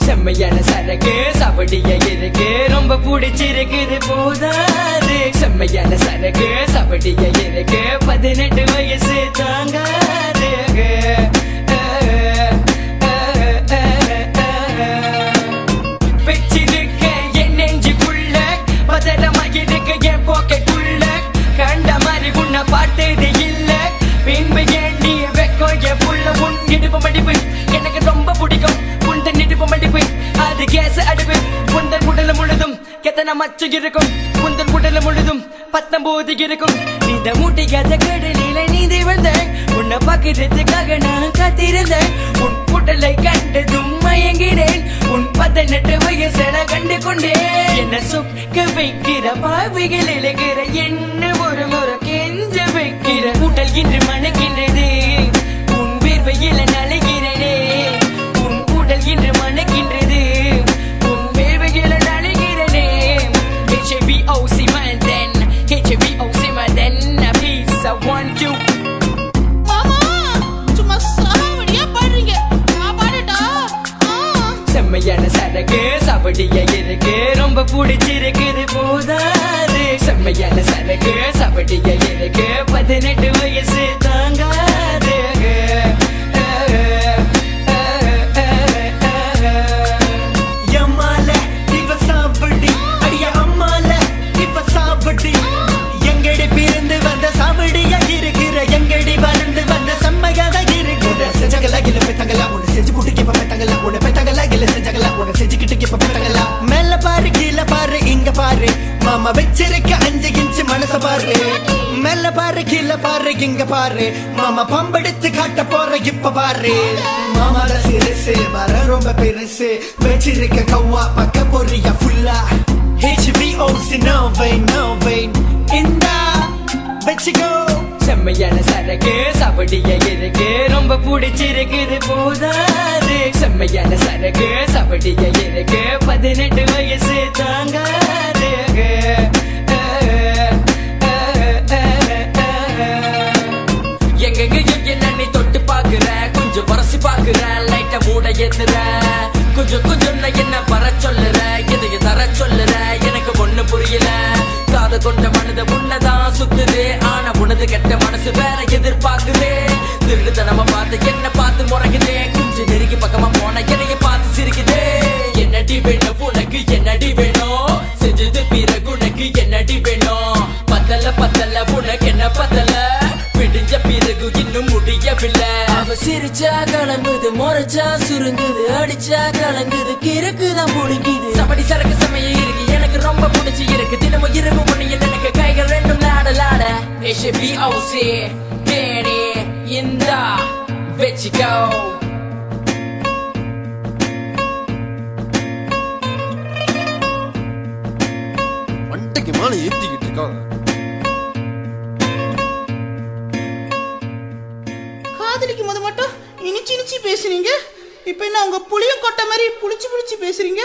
செம்மையான சரக்கு சாவடியா இருக்கு ரொம்ப பிடிச்சிருக்குது போதாது செம்மையான சரக்கு சாவடியா இருக்கு 18 வயசு தாங்காது வச்சிருக்க என் நெஞ்சுக்குள்ள பதறமாக இருக்க என் போக்கெட்டுள்ள கண்ட மாதிரி உன்னை பார்த்தது இல்ல பின்பு ஏண்டி வெக்கோ என் புள்ள உன் இடுப்பு மடிப்பு எனக்கு ரொம்ப பிடிக்கும் உந்தன் இடுப்பு மடிப்பு அது கேஸ் அடுப்பு உந்தன் உடல முழுதும் எத்தனை மச்சு இருக்கும் உந்தன் உடல முழுதும் 19 இருக்கும் இந்த மூட்டிக்காத கடலில நீந்தி வந்தேன் உன்னை பாக்கிறதுக்காக நான் காத்திருந்தேன் உன் உடலை கண்டதும் மயங்கினேன் உன் 18 வயசை நான் கண்டு கொண்டேன் என்ன சொக்க வைக்கிற பாவிகள் இழகிற என்ன ஒரு முறை கெஞ்ச வைக்கிற உடல் இன்று மணக்கின்றது உன் வேர்வையில நலைகிறனே உன் உடல் இன்று மணக்கின்றது உன் வேர்வையில நலைகிறனே HABOC Mandan HABOC Mandan Peace I want you செம்மையான சரக்கு சாவடியா இருக்கு ரொம்ப பிடிச்சிருக்குது போதாது செம்மையான சரக்கு சாவடியா இருக்கு 18 வயசு தாங்காது எம்மால இவ சாவடி அடிய அம்மால இவ சாவடி எங்கடி பிறந்து வந்த சாவடியா இருக்கிற எங்கடி வளர்ந்து வந்த செம்மையாத இருக்கிற செஞ்சகலா இல்ல பெத்தகலா உன்னை செஞ்சு குட்டிக்கு பெத்தகலா உன்னை பெத்தகலா இல்ல செஞ்சகலா உன்னை செஞ்சுக்கிட்டு பெத்தகலா மேல பாரு கீழே பாரு இங்க பாரு மாமா வச்சிருக்க 5 இன்ச்சு மனச பாரு மேல பாரு கீழே பாரு இங்க பாரு மாமா பம்பெடுத்து காட்ட போற இப்ப பாரு மாமால சிறுசு வர ரொம்ப பெருசு வச்சிருக்க கவ்வா பக்க பொரியா ஃபுல்லா HBOC no vein இந்தா வச்சுக்கோ செம்மையான சரக்கு சாவடியா இருக்கு ரொம்ப பிடிச்சிருக்குது போதாது செம்மையான சரக்கு சாவடியா இருக்கு 18 வயசு தாங்காது எங்க என்ன நீ தொட்டு பாக்குற கொஞ்சம் வரசி பாக்குற லைட்ட மூட ஏத்துற கொஞ்சம் என்ன வர சொல்லுற எதைய தர சொல்லுற எனக்கு ஒண்ணு புரியல காத கொண்ட மனத உன்னதான் சுத்துது ஆனா உனது கெட்ட மனசு வேற எதிர்பார்க்குது திருடுத்தனமா பார்த்து என்ன பார்த்து முறைக்குதே கொஞ்சம் நெருங்கி பக்கமா போன என்னைய பார்த்து சிரிக்குதே என்னடி வேணும் உனக்கு என்னடி வேணும் செஞ்சது பிறகு உனக்கு என்னடி வேணும் பத்தல உனக்கு என்ன பத்தல விடிஞ்ச பிறகு இன்னும் முடியவில்லை அவ சிரிச்சா கலங்குது முறைச்சா சுருங்குது அடிச்சா கலங்குது கிறுக்குதான் பிடிக்குது சபடி சரக்கு சமயம் இருக்கு எனக்கு ரொம்ப பிடிச்சி இருக்கு தினமும் இரவு முன்னையில் எனக்கு கைகள் ரெண்டும் லாட HBOC தேனி இந்தா வச்சுக்கோ அண்டைக்கு மேல ஏத்திக்கிட்டு இருக்காங்க. காதலிக்கும் போது மட்டும் இனிச்சு பேசுறீங்க, இப்ப என்ன உங்க புளியும் கொட்டை மாதிரி புளிச்சு பேசுறீங்க?